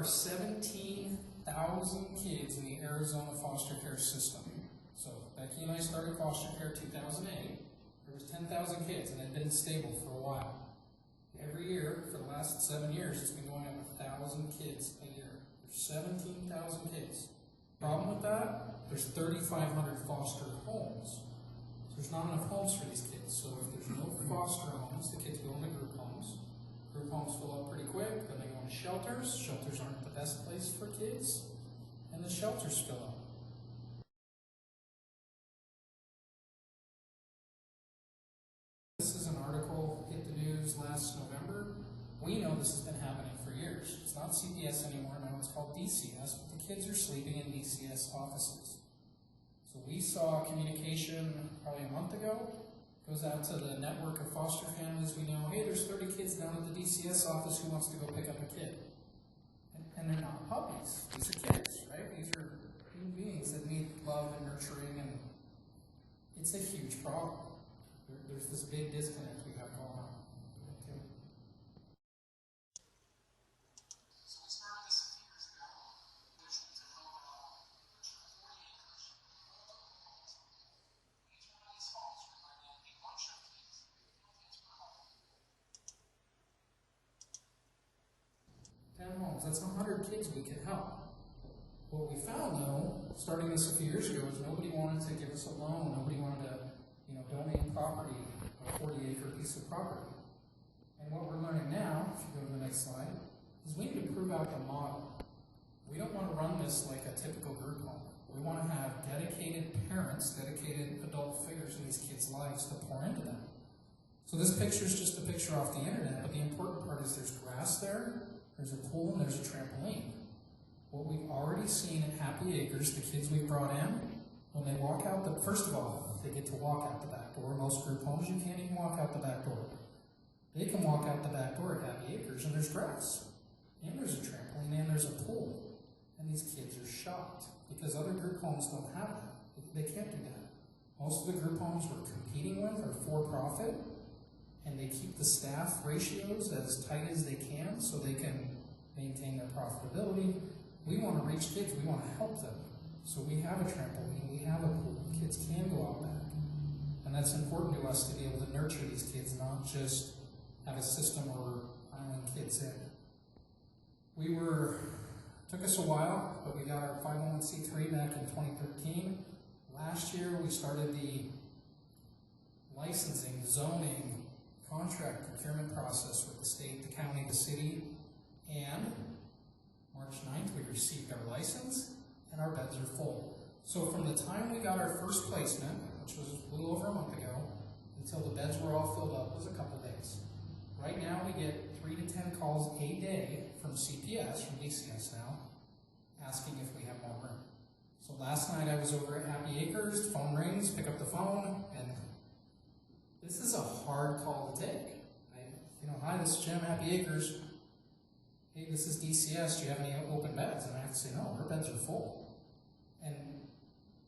are 17,000 kids in the Arizona foster care system. So Becky and I started foster care 2008. There was 10,000 kids, and it had been stable for a while. Every year, for the last 7 years, it's been going up 1,000 kids a year. There's 17,000 kids. Problem with that? There's 3,500 foster homes. So there's not enough homes for these kids. So if there's no foster homes, the kids go into group homes. Group homes fill up pretty quick, then they go into shelters. Shelters aren't the best place for kids, and the shelters fill up. This is an article hit the news last November. We know this has been happening for years. It's not CPS anymore, now it's called DCS, but the kids are sleeping in DCS offices. So we saw communication probably a month ago, goes out to the network of foster families we know, hey, there's 30 kids down at the DCS office, who wants to go pick up a kid? And they're not puppies, these are kids, right? These are human beings that need love and nurturing, and it's a huge problem. There's this big disconnect we have going on. Okay. So we started this a few years ago. Mission to help out 40 acres. Each one of these homes we bring in a bunch of kids. 10 homes, that's 100 kids we can help. What we found though, starting this a few years ago, is nobody wanted to give us a loan, nobody wanted to donate property, a 40-acre piece of property. And what we're learning now, if you go to the next slide, is we need to prove out the model. We don't want to run this like a typical group home. We want to have dedicated parents, dedicated adult figures in these kids' lives to pour into them. So this picture is just a picture off the internet, but the important part is there's grass there, there's a pool, and there's a trampoline. What we've already seen at Happy Acres, the kids we brought in, when they walk out, first of all, they get to walk out the back door. Most group homes, you can't even walk out the back door. They can walk out the back door at Happy Acres, and there's grass, and there's a trampoline, and there's a pool. And these kids are shocked, because other group homes don't have that. They can't do that. Most of the group homes we're competing with are for-profit, and they keep the staff ratios as tight as they can so they can maintain their profitability. We want to reach kids, we want to help them. So we have a trampoline, we have a pool, kids can go out back. And that's important to us to be able to nurture these kids, not just have a system where we're piling kids in. Took us a while, but we got our 501c3 back in 2013. Last year we started the licensing, zoning, contract procurement process with the state, the county, the city, and March 9th we received our license, and our beds are full. So from the time we got our first placement, which was a little over a month ago, until the beds were all filled up was a couple days. Right now we get 3 to 10 calls a day from CPS, from DCS now, asking if we have more room. So last night I was over at Happy Acres, phone rings, pick up the phone, and this is a hard call to take. Hi, this is Jim, Happy Acres. Hey, this is DCS, do you have any open beds? And I have to say, no, our beds are full. And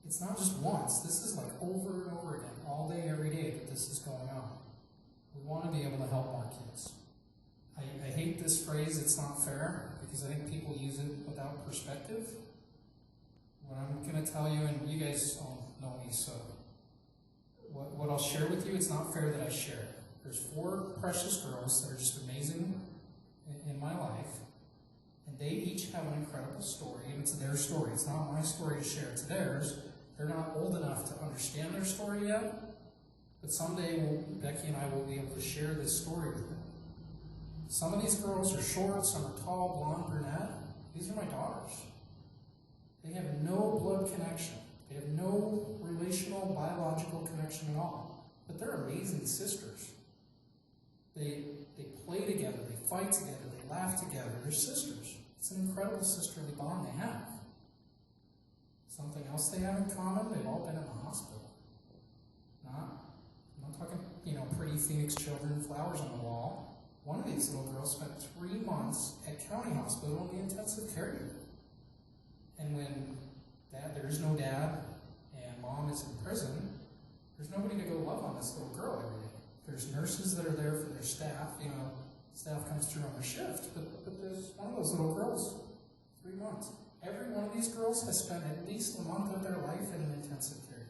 it's not just once, this is like over and over again, all day, every day that this is going on. We want to be able to help more kids. I hate this phrase, it's not fair, because I think people use it without perspective. What I'm going to tell you, and you guys all know me, so what I'll share with you, it's not fair that I share it. There's 4 precious girls that are just amazing in my life, and they each have an incredible story, and it's their story. It's not my story to share, it's theirs. They're not old enough to understand their story yet, but someday Becky and I will be able to share this story with them. Some of these girls are short, some are tall, blonde, brunette. These are my daughters. They have no blood connection. They have no relational, biological connection at all, but they're amazing sisters. They play together, they fight together, they laugh together, they're sisters. It's an incredible sisterly bond they have. Something else they have in common, they've all been in the hospital. I'm not talking, pretty Phoenix children, flowers on the wall. One of these little girls spent 3 months at county hospital in the intensive care unit. And when there is no dad and mom is in prison, there's nobody to go love on this little girl every day. There's nurses that are there for their staff, staff comes through on their shift, but there's one of those little girls 3 months. Every one of these girls has spent at least a month of their life in an intensive care.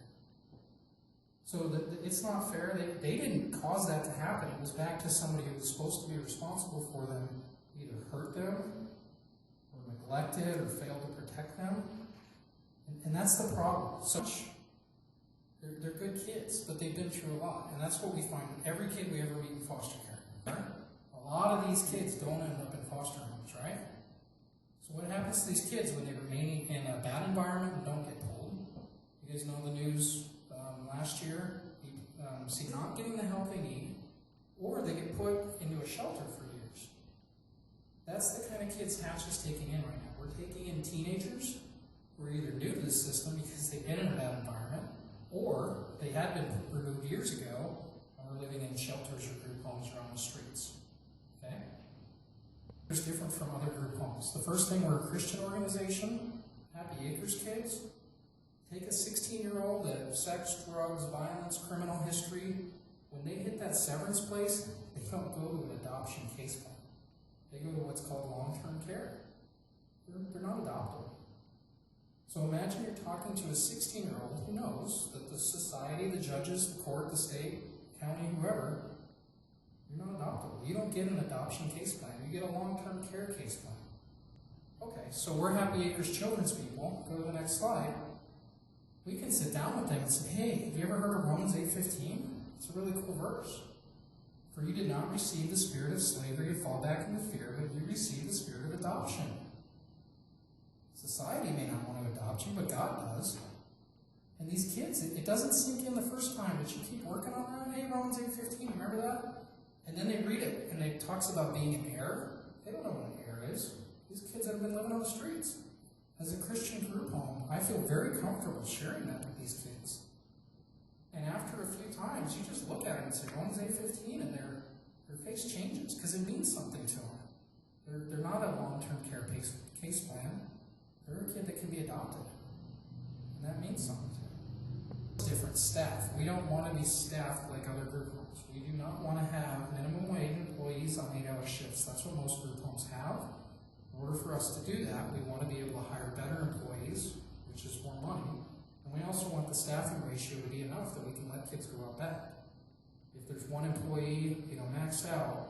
So it's not fair. They didn't cause that to happen. It was back to somebody who was supposed to be responsible for them, either hurt them, or neglected, or failed to protect them. And that's the problem. So they're good kids, but they've been through a lot. And that's what we find with every kid we ever meet in foster care. Right? A lot of these kids don't end up in foster homes, right? So what happens to these kids when they remain in a bad environment and don't get pulled? You guys know the news last year, see not getting the help they need, or they get put into a shelter for years. That's the kind of kids HACH is taking in right now. We're taking in teenagers who are either new to the system because they've been in a bad environment, or they had been removed years ago and were living in shelters or group homes or on the streets. Okay? It's different from other group homes. The first thing, we're a Christian organization, Happy Acres Kids. Take a 16-year-old that has sex, drugs, violence, criminal history. When they hit that severance place, they don't go to an adoption case plan. They go to what's called long-term care. They're not adoptable. So imagine you're talking to a 16-year-old who knows that the society, the judges, the court, the state, county, whoever, you're not adoptable. You don't get an adoption case plan. You get a long-term care case plan. Okay, so we're Happy Acres Children's people. Go to the next slide. We can sit down with them and say, hey, have you ever heard of Romans 8:15? It's a really cool verse. For you did not receive the spirit of slavery to fall back into fear, but you received the spirit of adoption. Society may not want to adopt you, but God does. And these kids, it doesn't sink in the first time, but you keep working on that. Hey, Romans 8:15, remember that? And then they read it, and it talks about being an heir. They don't know what an heir is. These kids have been living on the streets. As a Christian group home, I feel very comfortable sharing that with these kids. And after a few times, you just look at them and say, Romans 8:15, and their face changes, because it means something to them. They're not a long-term care case plan. They're a kid that can be adopted. And that means something to them. Different staff. We don't want to be staffed like other group homes. We do not want to have minimum wage employees on 8-hour shifts. That's what most group homes have. In order for us to do that, we want to be able to hire better employees, which is more money. And we also want the staffing ratio to be enough that we can let kids go out back. If there's one employee, maxed out,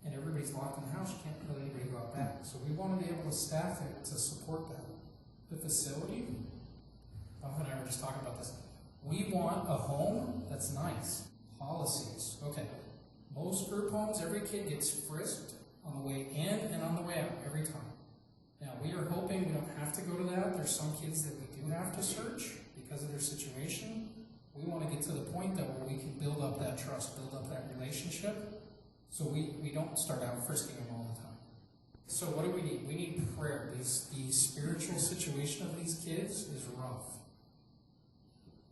and everybody's locked in the house, you can't let anybody go out back. So we want to be able to staff it to support that. The facility, Bob and I were just talking about this. We want a home that's nice. Policies. Okay. Most group homes, every kid gets frisked on the way in and on the way out every time. Now, we are hoping we don't have to go to that. There's some kids that we do have to search because of their situation. We want to get to the point, though, where we can build up that trust, build up that relationship, so we don't start out frisking them all the time. So what do we need? We need prayer. The spiritual situation of these kids is rough.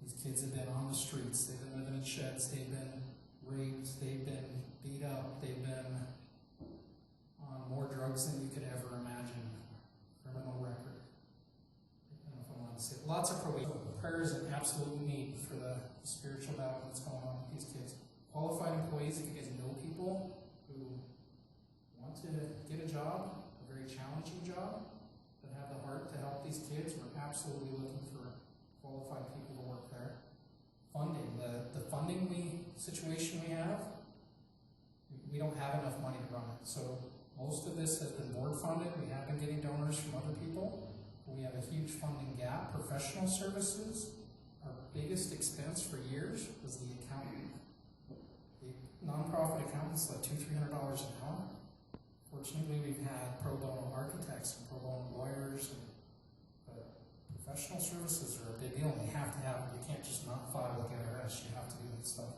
These kids have been on the streets. They've been living in sheds. They've been raped. They've been beat up. They've been on more drugs than you could ever imagine. Criminal record. I don't know if I want to say it. Lots of probation. Prayer is an absolute need for the spiritual battle that's going on with these kids. Qualified employees, if you guys know people who want to get a job, a very challenging job, that have the heart to help these kids, we're absolutely looking for qualified people to work there. Funding. The funding situation we have, we don't have enough money to run it. So most of this has been board funded. We have been getting donors from other people. We have a huge funding gap. Professional services, our biggest expense for years was the accounting. The nonprofit accountants like $200-300 an hour. Fortunately, we've had pro bono architects and pro bono lawyers, but professional services are a big deal, and they have to have them. You can't just not file with the IRS. You have to do that stuff.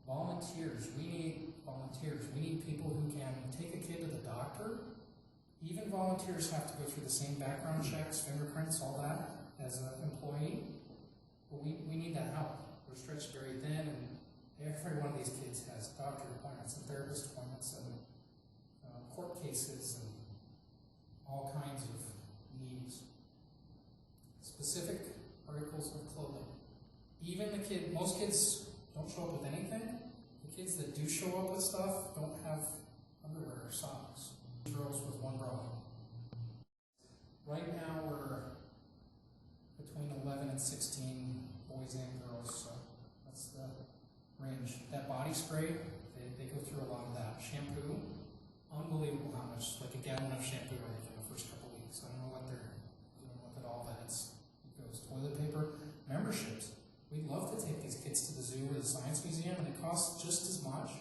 Volunteers. We need volunteers. We need people who can take a kid to the doctor. Even volunteers have to go through the same background checks, fingerprints, all that, as an employee. But we need that help. We're stretched very thin, and every one of these kids has doctor appointments and therapist appointments and court cases and all kinds of needs. Specific articles of clothing. Even most kids don't show up with anything. The kids that do show up with stuff don't have underwear or socks. Girls with one bra. Right now we're between 11 and 16 boys and girls, so that's the range. That body spray, they go through a lot of that. Shampoo, unbelievable how much, like a gallon of shampoo right in the first couple of weeks. I don't know what they're doing with it all, but it goes. Toilet paper, memberships. We'd love to take these kids to the zoo or the science museum, and it costs just as much.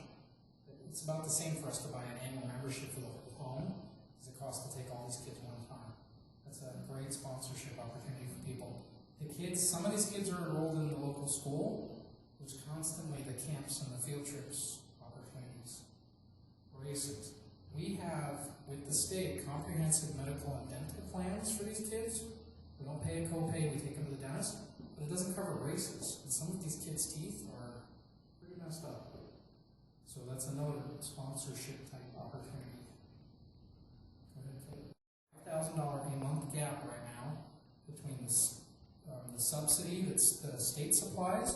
It's about the same for us to buy an annual membership for the whole home as it costs to take all these kids one time. That's a great sponsorship opportunity for people. The kids, some of these kids are enrolled in the local school. There's constantly the camps and the field trips opportunities. Races. We have, with the state, comprehensive medical and dental plans for these kids. We don't pay a copay, we take them to the dentist, but it doesn't cover braces. And some of these kids' teeth are pretty messed up. So that's another sponsorship type opportunity. Go ahead, Kate. $5,000 a month gap right now between the subsidy that the state supplies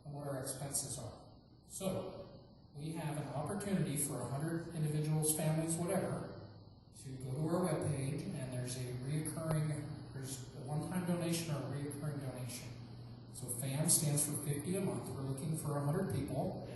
and what our expenses are. So we have an opportunity for 100 individuals, families, whatever, to go to our webpage, and there's a one-time donation or a reoccurring donation. So FAM stands for 50 a month. We're looking for 100 people.